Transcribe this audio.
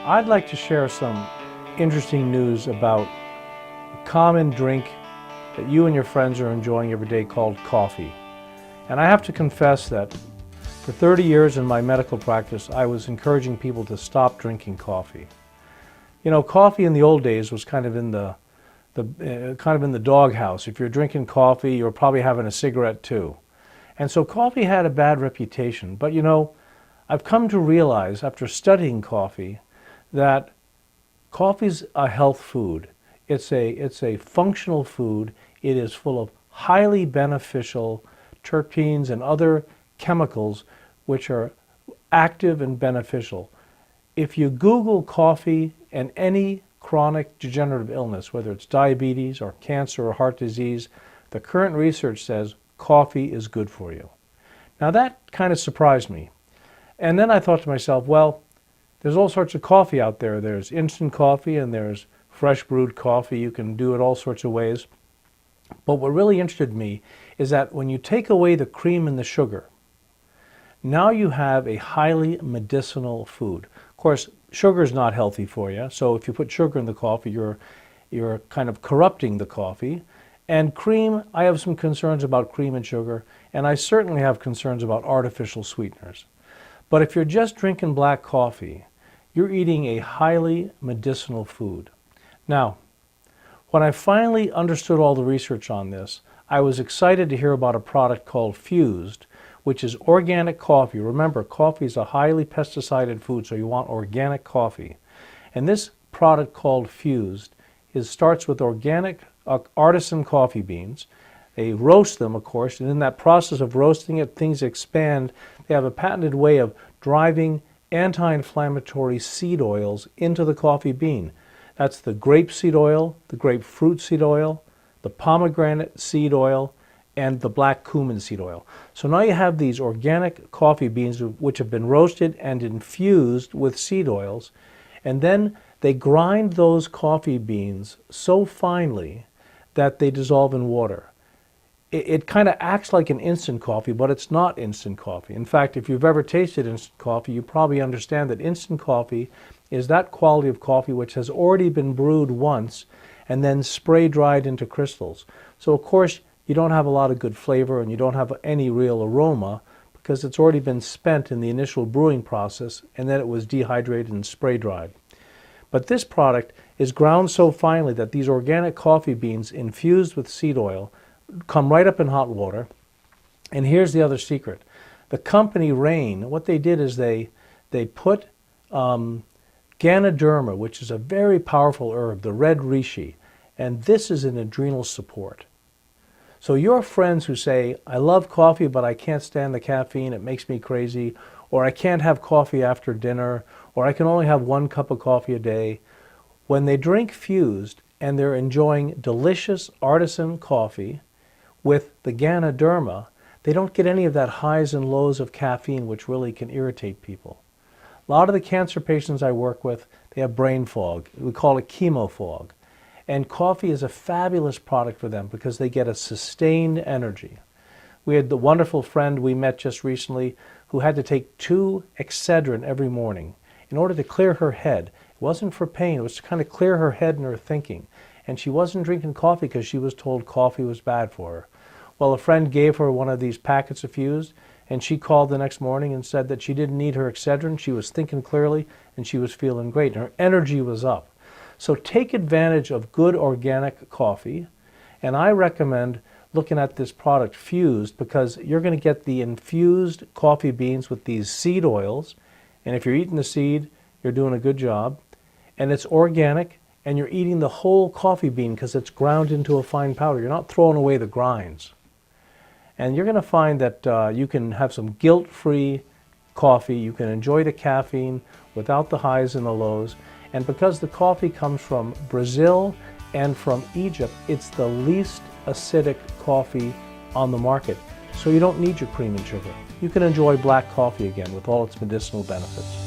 I'd like to share some interesting news about a common drink that you and your friends are enjoying every day called coffee. And I have to confess that for 30 years in my medical practice, I was encouraging people to stop drinking coffee. You know, coffee in the old days was kind of in the doghouse. If you're drinking coffee, you're probably having a cigarette too. And so coffee had a bad reputation. But you know, I've come to realize after studying coffee that coffee's a health food. It's a functional food. It is full of highly beneficial terpenes and other chemicals which are active and beneficial. If you Google coffee and any chronic degenerative illness, whether it's diabetes or cancer or heart disease, the current research says coffee is good for you. Now that kind of surprised me. And then I thought to myself, well, there's all sorts of coffee out there. There's instant coffee and there's fresh brewed coffee. You can do it all sorts of ways. But what really interested me is that when you take away the cream and the sugar, now you have a highly medicinal food. Of course, sugar is not healthy for you. So if you put sugar in the coffee, you're kind of corrupting the coffee. And cream, I have some concerns about cream and sugar, and I certainly have concerns about artificial sweeteners. But if you're just drinking black coffee, you're eating a highly medicinal food. Now, when I finally understood all the research on this, I was excited to hear about a product called Infused, which is organic coffee. Remember, coffee is a highly pesticided food, so you want organic coffee. And this product called Infused starts with organic artisan coffee beans. They roast them, of course, and in that process of roasting it, things expand. They have a patented way of driving anti-inflammatory seed oils into the coffee bean. That's the grape seed oil, the grapefruit seed oil, the pomegranate seed oil, and the black cumin seed oil. So now you have these organic coffee beans which have been roasted and infused with seed oils, and then they grind those coffee beans so finely that they dissolve in water. It kind of acts like an instant coffee, but it's not instant coffee. In fact, if you've ever tasted instant coffee, you probably understand that instant coffee is that quality of coffee which has already been brewed once and then spray dried into crystals. So of course, you don't have a lot of good flavor and you don't have any real aroma because it's already been spent in the initial brewing process and then it was dehydrated and spray dried. But this product is ground so finely that these organic coffee beans infused with seed oil come right up in hot water. And here's the other secret. The company Rain, what they did is they put Ganoderma, which is a very powerful herb, the red reishi, and this is an adrenal support. So your friends who say, I love coffee, but I can't stand the caffeine, it makes me crazy, or I can't have coffee after dinner, or I can only have 1 cup of coffee a day, when they drink Fused and they're enjoying delicious artisan coffee with the Ganoderma, they don't get any of that highs and lows of caffeine, which really can irritate people. A lot of the cancer patients I work with, they have brain fog. We call it chemo fog. And coffee is a fabulous product for them because they get a sustained energy. We had the wonderful friend we met just recently who had to take 2 Excedrin every morning in order to clear her head. It wasn't for pain, it was to kind of clear her head and her thinking. And she wasn't drinking coffee because she was told coffee was bad for her. Well, a friend gave her one of these packets of Fused, and she called the next morning and said that she didn't need her Excedrin. She was thinking clearly, and she was feeling great, and her energy was up. So take advantage of good organic coffee, and I recommend looking at this product Fused because you're going to get the infused coffee beans with these seed oils, and if you're eating the seed, you're doing a good job, and it's organic, and you're eating the whole coffee bean because it's ground into a fine powder. You're not throwing away the grinds. And you're going to find that you can have some guilt-free coffee. You can enjoy the caffeine without the highs and the lows. And because the coffee comes from Brazil and from Egypt, it's the least acidic coffee on the market. So you don't need your cream and sugar. You can enjoy black coffee again with all its medicinal benefits.